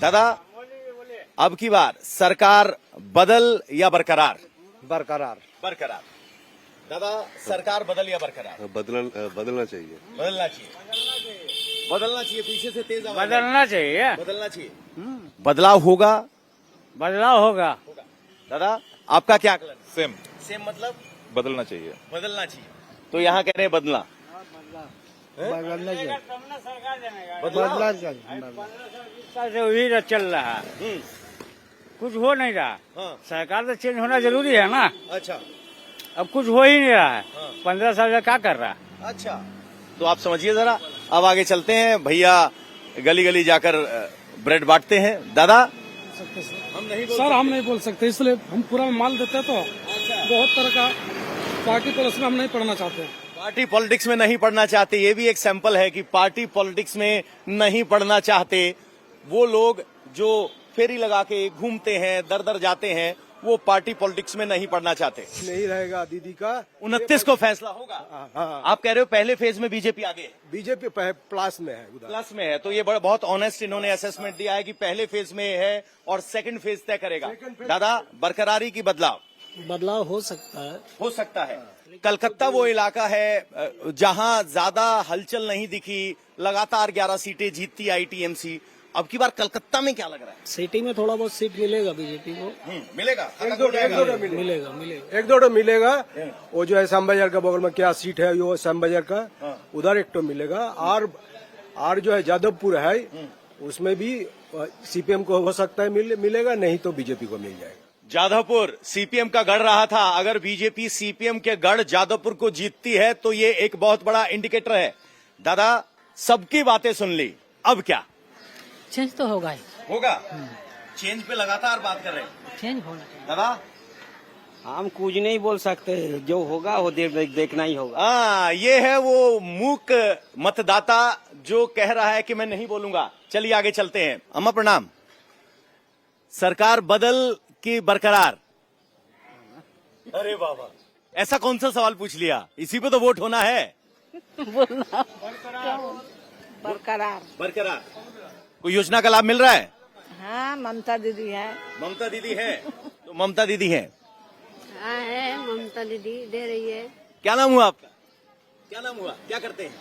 दादा अब की बार सरकार बदल या बरकरार? बरकरार। बरकरार। दादा सरकार बदल या बरकरार? बदलना चाहिए। बदलना चाहिए। बदलना चाहिए। पीछे से तेज आवाज। बदलना चाहिए। बदलना चाहिए। बदलाव होगा। बदलाव होगा। दादा आपका क्या आकलन? सेम सेम मतलब बदलना चाहिए। बदलना चाहिए। तो यहाँ कह रहे हैं बदला। बदलना चाहिए। बदला से वही चल रहा है, कुछ हो नहीं रहा। हाँ। सरकार तो चेंज होना जरूरी है ना। अच्छा अब कुछ हो ही नहीं रहा है। हाँ। 15 साल से क्या कर रहा है? अच्छा तो आप समझिए जरा। अब आगे चलते हैं। भैया गली गली जाकर ब्रेड बांटते हैं। दादा हम नहीं बोल सर हम नहीं बोल सकते, इसलिए हम पूरा माल देते तो बहुत तरह का पार्टी पॉलिटिक्स में हम नहीं पढ़ना चाहते। पार्टी पॉलिटिक्स में नहीं पढ़ना चाहते, ये भी एक सैंपल है कि पार्टी पॉलिटिक्स में नहीं पढ़ना चाहते वो लोग जो फेरी लगा के घूमते हैं, दर दर जाते हैं, वो पार्टी पॉलिटिक्स में नहीं पढ़ना चाहते। नहीं रहेगा दीदी का। 29 को फैसला होगा। हाँ। आप कह रहे हो पहले फेज में बीजेपी आगे है, बीजेपी प्लस में है, उधर प्लस में है। तो ये बहुत ऑनेस्ट इन्होंने असेसमेंट दिया है कि पहले फेज में है और सेकंड फेज तय करेगा। दादा बरकरारी की बदलाव? बदलाव हो सकता है। हो सकता है। कलकत्ता वो इलाका है जहां ज्यादा हलचल नहीं दिखी, लगातार 11 सीटें जीतती आई टीएमसी। अब की बार कलकत्ता में क्या लग रहा है? सिटी में थोड़ा बहुत सीट मिलेगा बीजेपी को। मिलेगा। एक दो मिलेगा। एक दो मिलेगा। वो जो है श्याम बाजार का बगल में क्या सीट है, वो श्याम बाजार का, उधर एक तो मिलेगा। और जो है जादवपुर है, उसमें भी सीपीएम को हो सकता है मिलेगा, नहीं तो बीजेपी को मिल जाएगा। जादवपुर सीपीएम का गढ़ रहा था। अगर बीजेपी सीपीएम के गढ़ जादवपुर को जीतती है तो ये एक बहुत बड़ा इंडिकेटर है। दादा सबकी बातें सुन ली, अब क्या? चेंज तो होगा ही। होगा। चेंज पे लगातार बात कर रहे हैं। चेंज होना चाहिए। दादा हम कुछ नहीं बोल सकते, जो होगा वो देखना ही होगा। ये है वो मूक मतदाता जो कह रहा है कि मैं नहीं बोलूंगा। चलिए आगे चलते हैं। अम्मा प्रणाम। सरकार बदल की बरकरार? अरे बाबा ऐसा कौन सा सवाल पूछ लिया? इसी पे तो वोट होना है। बरकरार। बरकरार। कोई योजना का लाभ मिल रहा है? हाँ ममता दीदी है। ममता दीदी है तो ममता दीदी है। हाँ है, ममता दीदी दे रही है। क्या नाम हुआ आपका? क्या नाम हुआ? क्या करते हैं?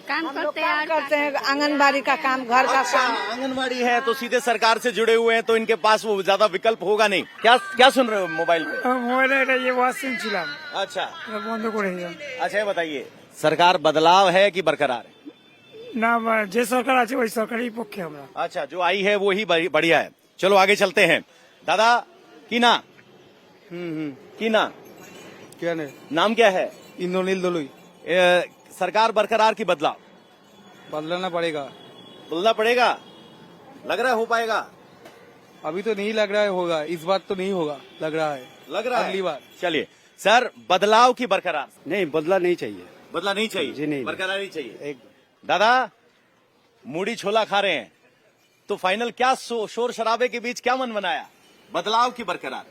काम हम लोग करते काम हैं। करते हैं, आंगनबाड़ी का काम, घर का काम। आंगनबाड़ी है तो सीधे सरकार से जुड़े हुए हैं, तो इनके पास वो ज्यादा विकल्प होगा नहीं। क्या सुन रहे हो मोबाइल पे? मोबाइल ये वाशिंग चिलाम अच्छा बंद को रही अच्छा ये बताइए, सरकार बदलाव है कि बरकरार है? ना जे सरकार आज वही सरकारी पक्ष है। अच्छा जो आई है वो ही बढ़िया है। चलो आगे चलते हैं। दादा कीना कीना क्या नहीं, नाम क्या है? इंद्रनील दलुई। सरकार बरकरार की बदलाव? बदलना पड़ेगा। बदलना पड़ेगा। लग रहा है हो पाएगा? अभी तो नहीं लग रहा है होगा, इस बार तो नहीं होगा, लग रहा है लग रहा है अगली बार। चलिए सर, बदलाव की बरकरार? नहीं, बदला नहीं चाहिए। बदला नहीं चाहिए जी नहीं। बरकरार ही चाहिए। एक दादा मूढ़ी छोला खा रहे हैं तो फाइनल क्या शोर शराबे के बीच क्या मन बनाया? बदलाव की बरकरार?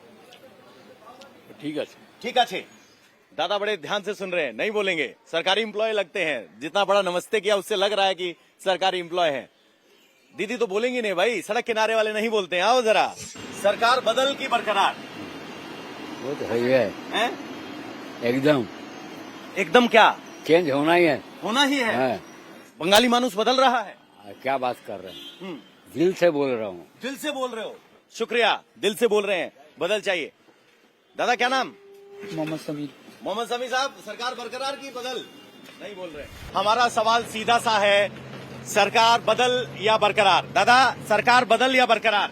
ठीक है ठीक है। दादा बड़े ध्यान से सुन रहे हैं, नहीं बोलेंगे। सरकारी एम्प्लॉय लगते हैं, जितना बड़ा नमस्ते किया उससे लग रहा है कि सरकारी एम्प्लॉय है। दीदी तो बोलेंगी नहीं भाई, सड़क किनारे वाले नहीं बोलते हैं। आओ जरा। सरकार बदल की बरकरार? वो तो है एकदम एकदम क्या? चेंज होना ही है। होना ही है। बंगाली मानुस बदल रहा है। क्या बात कर रहे हैं? दिल से बोल रहा हूँ। दिल से बोल रहे हो? शुक्रिया, दिल से बोल रहे हैं। बदल चाहिए। दादा क्या नाम? मोहम्मद समीर। मोहम्मद समीर साहब, सरकार बरकरार की बदल? नहीं बोल रहे। हमारा सवाल सीधा सा है, सरकार बदल या बरकरार? दादा सरकार बदल या बरकरार?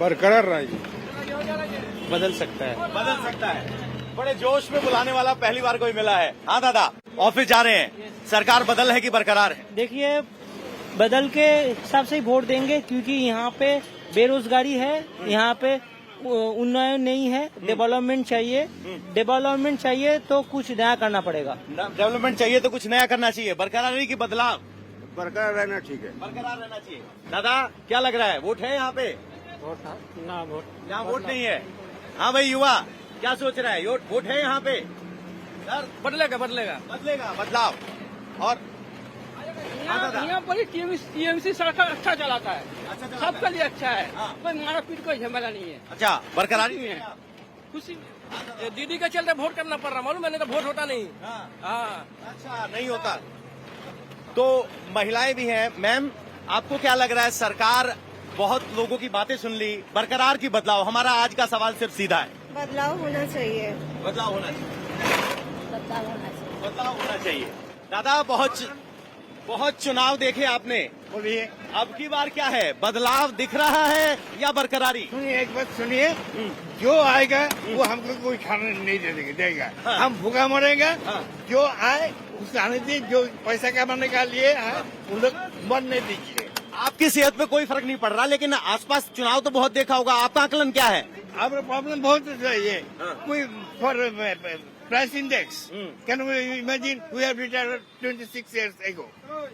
बरकरार रहेगी। बदल सकता है। बदल सकता है। बड़े जोश में बुलाने वाला पहली बार कोई मिला है। हाँ दादा, ऑफिस जा रहे हैं, सरकार बदल है कि बरकरार है? देखिए बदल के हिसाब से ही वोट देंगे, क्योंकि यहाँ पे बेरोजगारी है, यहाँ पे उन्नयन नहीं है, डेवलपमेंट चाहिए। डेवलपमेंट चाहिए तो कुछ नया करना पड़ेगा। डेवलपमेंट चाहिए तो कुछ नया करना चाहिए। बरकरारी की बदलाव? बरकरार रहना ठीक है। बरकरार रहना चाहिए। दादा क्या लग रहा है, वोट है यहाँ पे? ना वोट, यहाँ वोट नहीं है। हाँ भाई युवा, क्या सोच रहा है? वोट है यहाँ पे? सर बदलेगा। बदलेगा, बदलाव। और यहाँ पर टीएमसी सरकार अच्छा चलाता है, सबके लिए अच्छा है, कोई मारा पीट कोई झमेला नहीं है। अच्छा, बरकरारी है खुशी। दीदी के चलते वोट करना पड़ रहा, मालूम मैंने तो वोट होता नहीं। हाँ अच्छा, नहीं होता। तो महिलाएं भी हैं। मैम, आपको क्या लग रहा है? सरकार बहुत लोगों की बातें सुन ली, बरकरार की बदलाव। हमारा आज का सवाल सिर्फ सीधा है, बदलाव होना चाहिए। बदलाव होना चाहिए, बदलाव होना चाहिए। दादा, बहुत चुनाव देखे आपने, बोलिए। अब की बार क्या है? बदलाव दिख रहा है या बरकरारी? सुनिए, एक बात सुनिए, जो आएगा वो हमको कोई खाना नहीं देगा। हम भूखा मरेंगे। जो आए उसको आने दीजिए, जो पैसा कमाने का लिए उन लोग मन नहीं दीजिए। आपकी सेहत पे कोई फर्क नहीं पड़ रहा, लेकिन आसपास चुनाव तो बहुत देखा होगा। आपका आकलन क्या है? अब प्रॉब्लम बहुत है ये। कोई for price index, can you imagine we have retired 26 years ago।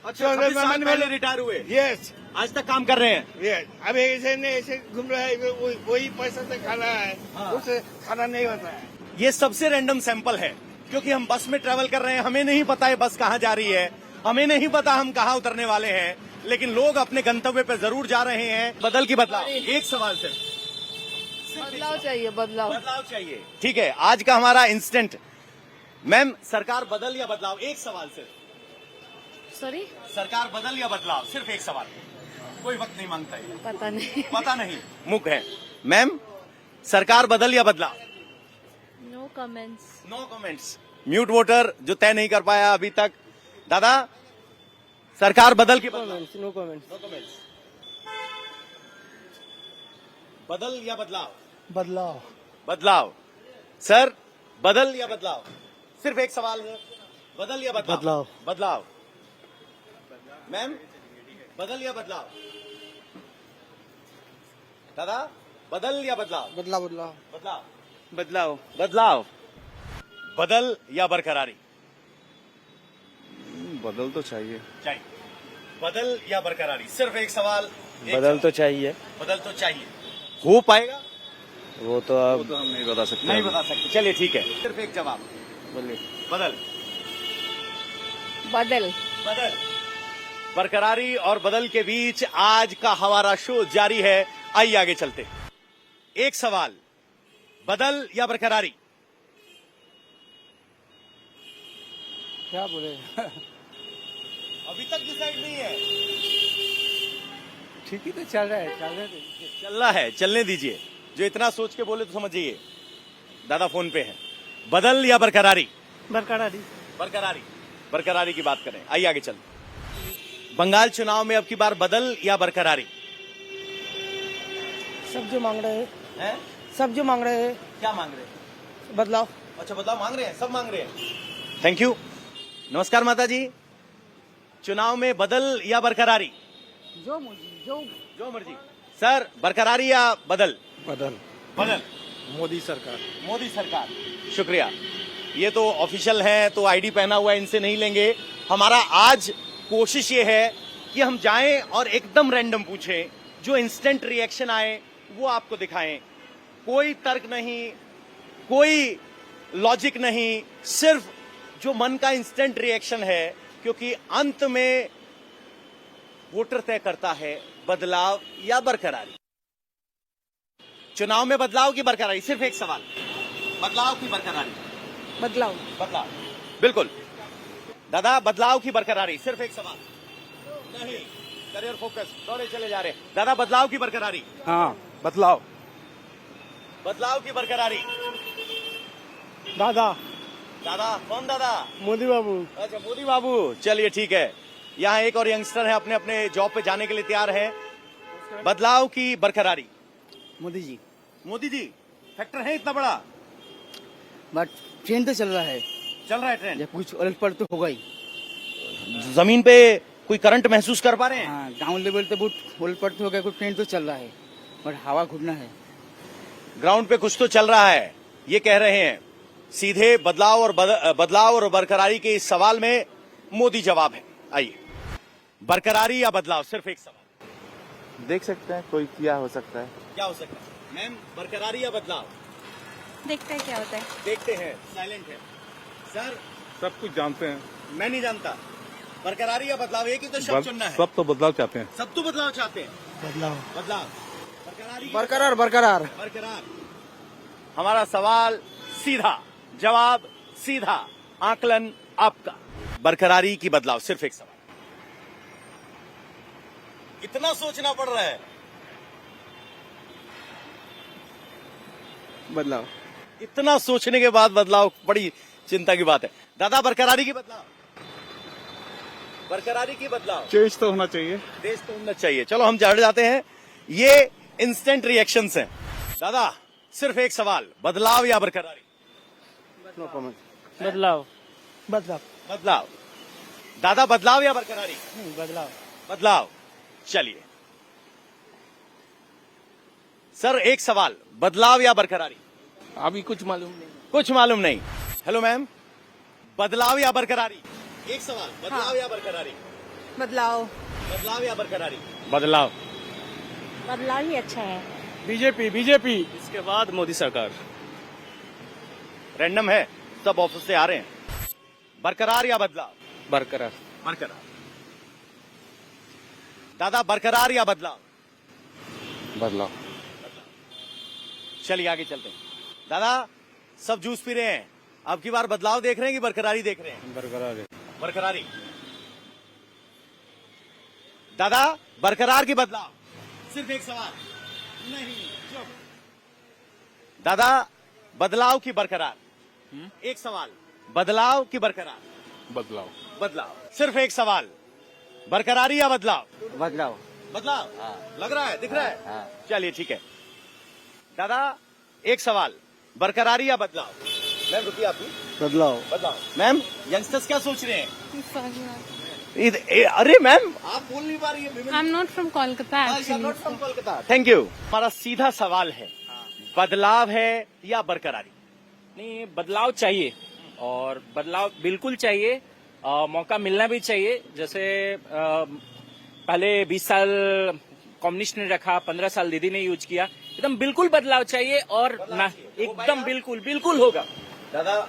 अच्छा, 26 साल पहले रिटायर हुए। यस, आज तक काम कर रहे हैं। यस। अब ऐसे नहीं, ऐसे घूम रहा है, वही पैसा से खाना है, उससे खाना नहीं होता है। ये सबसे रैंडम सैंपल है, क्योंकि हम बस में ट्रेवल कर रहे हैं, हमें नहीं पता है बस कहाँ जा रही है, हमें नहीं पता हम कहाँ उतरने वाले हैं, लेकिन लोग अपने गंतव्य पे जरूर जा रहे हैं। बदल की बदलाव, एक सवाल सिर्फ, बदलाव चाहिए, बदलाव। बदलाव चाहिए। ठीक है, आज का हमारा इंस्टेंट। मैम, सरकार बदल या बदलाव? एक सवाल सिर्फ। सॉरी, सरकार बदल या बदलाव? सिर्फ एक सवाल, कोई वक्त नहीं मांगता है। पता नहीं। पता नहीं, मुक है। मैम, सरकार बदल या बदलाव? No comments. No comments. Mute voter जो तय नहीं कर पाया अभी तक। दादा, सरकार बदल की बदलाव? No comments. No comments. बदल या बदलाव? बदलाव। बदलाव। सर, बदल या बदलाव? सिर्फ एक सवाल है, बदल या बदलाव? बदलाव। बदलाव। मैम, बदल या बदलाव? दादा, बदल या बदलाव? बदलाव बदलाव बदलाव। बदलाव। बदलाव। बदल या बरकरारी? बदल तो चाहिए। चाहिए। बदल या बरकरारी? सिर्फ एक सवाल। बदल तो चाहिए। बदल तो चाहिए। हो पाएगा? वो तो अब तो हम नहीं बता सकते। नहीं बता सकते। चलिए ठीक है, सिर्फ एक जवाब। बोलिए। बदल। बदल। बदल। बरकरारी और बदल के बीच आज का हमारा शो जारी है। आइए आगे चलते। एक सवाल, बदल या बरकरारी? क्या बोले? अभी तक डिसाइड नहीं है। ठीक ही तो चल रहा है, चल रहा है, चलने दीजिए। जो इतना सोच के बोले तो समझिए। दादा फोन पे है। बदल या बरकरारी? बरकरारी। बरकरारी। बरकरारी की बात करें। आइए आगे चलते। बंगाल चुनाव में अब की बार बदल या बरकरारी? सब जो मांग रहे हैं, हैं? सब जो मांग रहे हैं, क्या मांग रहे हैं? बदलाव। अच्छा, बदलाव मांग रहे हैं, सब मांग रहे हैं। Thank you. नमस्कार माता जी, चुनाव में बदल या बरकरारी? जो मर्जी। सर, बरकरारी या बदल? बदल। बदल। मोदी सरकार। मोदी सरकार। शुक्रिया। ये तो ऑफिशियल है, तो आईडी पहना हुआ है, इनसे नहीं लेंगे। हमारा आज कोशिश ये है कि हम जाएं और एकदम रैंडम पूछें, जो इंस्टेंट रिएक्शन आए वो आपको दिखाएं। कोई तर्क नहीं, कोई लॉजिक नहीं, सिर्फ जो मन का इंस्टेंट रिएक्शन है, क्योंकि अंत में वोटर तय करता है बदलाव या बरकरारी। चुनाव में बदलाव की बरकरारी? सिर्फ एक सवाल, बदलाव की बरकरारी? बदलाव। बदलाव। बिल्कुल। दादा, बदलाव की बरकरारी? सिर्फ एक सवाल। नहीं, करियर फोकस, दौड़े चले जा रहे। दादा, बदलाव की बरकरारी? हाँ, बदलाव। बदलाव की बरकरारी? दादा। दादा, कौन दादा? मोदी बाबू। अच्छा, मोदी बाबू। चलिए ठीक है। यहाँ एक और यंगस्टर है, अपने अपने जॉब पे जाने के लिए तैयार है। बदलाव की बरकरारी? मोदी जी। मोदी जी। फैक्टर है इतना बड़ा? बट ट्रेन तो चल रहा है, चल रहा है ट्रेंड। कुछ उलट पलट तो होगा ही। जमीन पे कोई करंट महसूस कर पा रहे हैं? हाँ, ग्राउंड लेवल पे बहुत उलट पलट हो गया, कुछ ट्रेन तो चल रहा है, बट हवा घूमना है। ग्राउंड पे कुछ तो चल रहा है, ये कह रहे हैं। सीधे बदलाव और बरकरारी के इस सवाल में मोदी जवाब है। आइए, बरकरारी या बदलाव? सिर्फ एक सवाल। देख सकते हैं कोई क्या हो सकता है। क्या हो सकता है? मैम, बरकरारी या बदलाव? देखते हैं क्या होता है। देखते हैं, साइलेंट है। सर, सब कुछ जानते हैं। मैं नहीं जानता। बरकरारी या बदलाव, एक ही तो शब्द चुनना है। सब तो बदलाव चाहते हैं। सब तो बदलाव चाहते हैं। बदलाव बदलाव, बरकरारी, बरकरार बरकरार बरकरार। हमारा सवाल सीधा, जवाब सीधा, आकलन आपका। बरकरारी की बदलाव, सिर्फ एक सवाल। इतना सोचना पड़ रहा है। बदलाव। इतना सोचने के बाद बदलाव, बड़ी चिंता की बात है। दादा, बरकरारी की बदलाव, बरकरारी की बदलाव। चेंज तो होना चाहिए। देश तो होना चाहिए। चलो हम चढ़ जाते हैं, ये इंस्टेंट रिएक्शंस हैं। दादा, सिर्फ एक सवाल, बदलाव या बरकरारी? बदलाव। बदलाव। बदलाव। दादा, बदलाव या बरकरारी? बदलाव। बदलाव। चलिए सर, एक सवाल, बदलाव या बरकरारी? अभी कुछ मालूम नहीं। कुछ मालूम नहीं। हेलो मैम, बदलाव या बरकरारी? एक सवाल, बदलाव या बरकरारी? बदलाव। बदलाव या बरकरारी? बदलाव। बदलाव ही अच्छा है। बीजेपी। बीजेपी। इसके बाद मोदी सरकार। रैंडम है, सब ऑफिस से आ रहे हैं। बरकरार या बदलाव? बरकरार। बरकरार। दादा, बरकरार या बदलाव? बदलाव। चलिए आगे चलते हैं। दादा, सब जूस पी रहे हैं, अब की बार बदलाव देख रहे हैं कि बरकरारी देख रहे हैं? बरकरार। बरकरारी। दादा, बरकरार की बदलाव? सिर्फ एक सवाल। नहीं, चुप। दादा, बदलाव की बरकरार? एक सवाल, बदलाव की बरकरार? बदलाव। बदलाव। सिर्फ एक सवाल, बरकरारी या बदलाव? बदलाव। बदलाव। लग रहा है, दिख रहा है। चलिए ठीक है। दादा, एक सवाल, बरकरारी या बदलाव? मैम रुकिए, आप भी। बदलाव बदलाव। मैम, यंगस्टर्स क्या सोच रहे हैं? अरे मैम, आप बोल नहीं पा रही है। I am not from Kolkata Kolkata. Thank you. हमारा सीधा सवाल है, बदलाव है या बरकरारी? नहीं, बदलाव चाहिए और बदलाव बिल्कुल चाहिए। मौका मिलना भी चाहिए। जैसे पहले 20 साल कम्युनिस्ट ने रखा, 15 साल दीदी ने यूज किया। एकदम बिल्कुल बदलाव चाहिए और ना, एकदम बिल्कुल बिल्कुल होगा। दादा,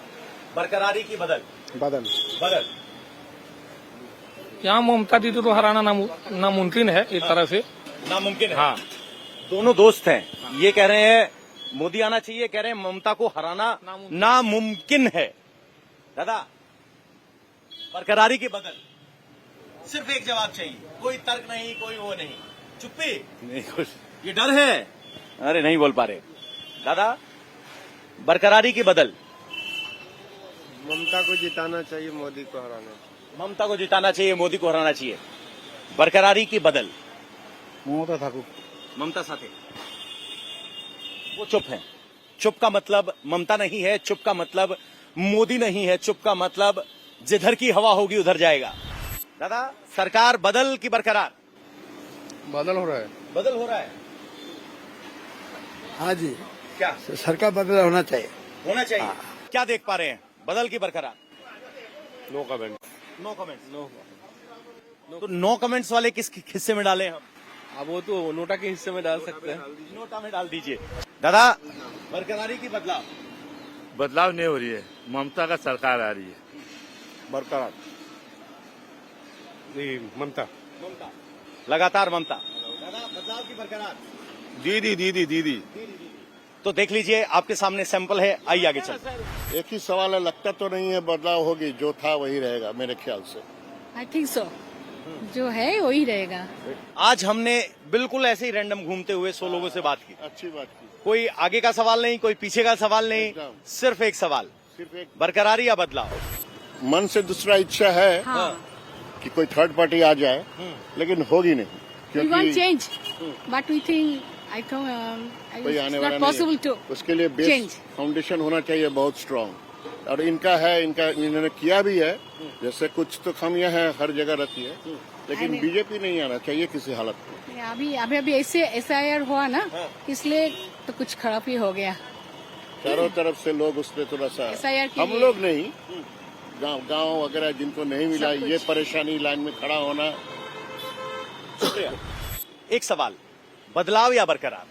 बरकरारी की बदल? बदल बदल। यहाँ ममता दीदी को हराना नामुमकिन है, एक तरह से। नामुमकिन है। हाँ। दोनों दोस्त हैं, ये कह रहे हैं मोदी आना चाहिए, कह रहे हैं ममता को हराना नामुमकिन है। दादा, बरकरारी की बदल? सिर्फ एक जवाब चाहिए, कोई तर्क नहीं, कोई वो नहीं। चुप्पी? नहीं कुछ, ये डर है। अरे नहीं बोल पा रहे। दादा, बरकरारी की बदल? ममता को जिताना चाहिए, मोदी को हराना। ममता को जिताना चाहिए, मोदी को हराना चाहिए। बरकरारी की बदल? ममता ठाकुर। ममता साथे। वो चुप है। चुप का मतलब ममता नहीं है, चुप का मतलब मोदी नहीं है, चुप का मतलब जिधर की हवा होगी उधर जाएगा। दादा, सरकार बदल की बरकरार? बदल हो रहा है। बदल हो रहा है। हाँ जी, क्या सरकार बदल होना चाहिए। होना चाहिए। क्या देख पा रहे हैं, बदल की बरकरार? No comment. No comments. तो नो कमेंट्स वाले किस हिस्से में डालें हम? अब वो तो नोटा के हिस्से में डाल सकते हैं। नोटा में डाल दीजिए। दादा, बरकरारी की बदलाव? बदलाव नहीं हो रही है, ममता का सरकार आ रही है। बरकरार। ममता। ममता, लगातार ममता। दादा, बदलाव की बरकरार? दीदी दीदी दीदी। तो देख लीजिए, आपके सामने सैंपल है, आइए आगे चलते। एक ही सवाल है, लगता तो नहीं है बदलाव होगी, जो था वही रहेगा मेरे ख्याल से। आई थिंक सो, जो है वही रहेगा। आज हमने बिल्कुल ऐसे ही रैंडम घूमते हुए 100 लोगों से बात की। अच्छी बात की। कोई आगे का सवाल नहीं, कोई पीछे का सवाल नहीं, एकदम। सिर्फ एक सवाल, सिर्फ एक बरकरारी या बदलाव? मन से दूसरा इच्छा है कि कोई थर्ड पार्टी आ जाए, लेकिन होगी नहीं, We want क्योंकि change, but we think कोई आने it's वाला not possible नहीं to. है। उसके लिए बेस change. फाउंडेशन होना चाहिए बहुत स्ट्रांग, और इनका है, इन्होंने किया भी है। जैसे कुछ तो खामियां हैं हर जगह रहती है, लेकिन बीजेपी नहीं आना चाहिए किसी हालत में। अभी ऐसे SIR हुआ ना, इसलिए तो कुछ खराब ही हो गया। चारों तरफ से लोग उस पर थोड़ा सा, SIR के हम लिए- लोग नहीं, गांव वगैरह जिनको नहीं मिला, सब ये कुछ। परेशानी, लाइन में खड़ा होना। शुक्रिया। एक सवाल, बदलाव या बरकरार?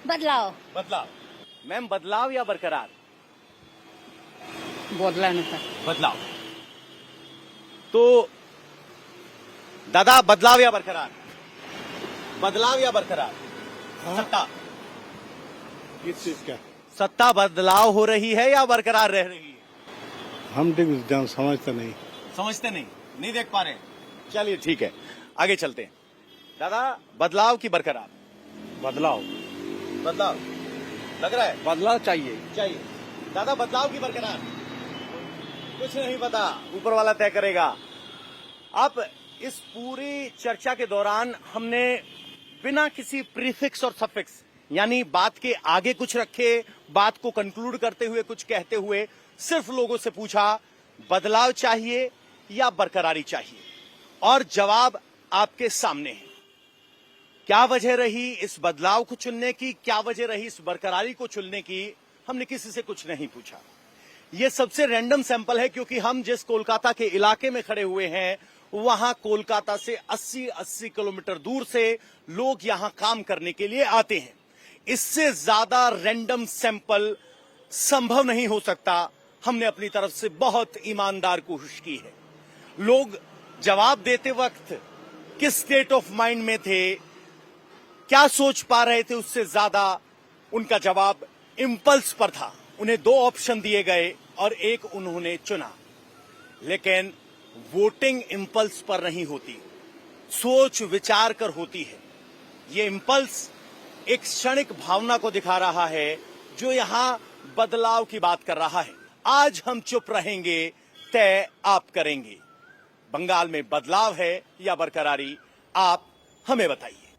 बदलाव। बदलाव। मैम, बदलाव या बरकरार? बदलाव। बदलाव। तो दादा बदलाव या बरकरार? बदलाव या बरकरार? सत्ता, किस चीज का? सत्ता बदलाव हो रही है या बरकरार रह रही है? हम ठीक समझते नहीं। समझते नहीं देख पा रहे हैं। चलिए ठीक है, आगे चलते हैं। दादा बदलाव की बरकरार? बदलाव बदलाव लग रहा है, बदलाव चाहिए। दादा बदलाव की बरकरार? कुछ नहीं पता, ऊपर वाला तय करेगा। अब इस पूरी चर्चा के दौरान हमने बिना किसी प्रीफिक्स और सफिक्स यानी बात के आगे कुछ रखे, बात को कंक्लूड करते हुए कुछ कहते हुए सिर्फ लोगों से पूछा बदलाव चाहिए या बरकरारी चाहिए, और जवाब आपके सामने है। क्या वजह रही इस बदलाव को चुनने की, क्या वजह रही इस बरकरारी को चुनने की, हमने किसी से कुछ नहीं पूछा। यह सबसे रैंडम सैंपल है, क्योंकि हम जिस कोलकाता के इलाके में खड़े हुए हैं वहां कोलकाता से 80-80 किलोमीटर दूर से लोग यहां काम करने के लिए आते हैं। इससे ज्यादा रैंडम सैंपल संभव नहीं हो सकता। हमने अपनी तरफ से बहुत ईमानदार कोशिश की है। लोग जवाब देते वक्त किस स्टेट ऑफ माइंड में थे, क्या सोच पा रहे थे, उससे ज्यादा उनका जवाब इंपल्स पर था। उन्हें 2 ऑप्शन दिए गए और एक उन्होंने चुना। लेकिन वोटिंग इंपल्स पर नहीं होती, सोच विचार कर होती है। ये इंपल्स एक क्षणिक भावना को दिखा रहा है जो यहां बदलाव की बात कर रहा है। आज हम चुप रहेंगे, तय आप करेंगे। बंगाल में बदलाव है या बरकरारी, आप हमें बताइए।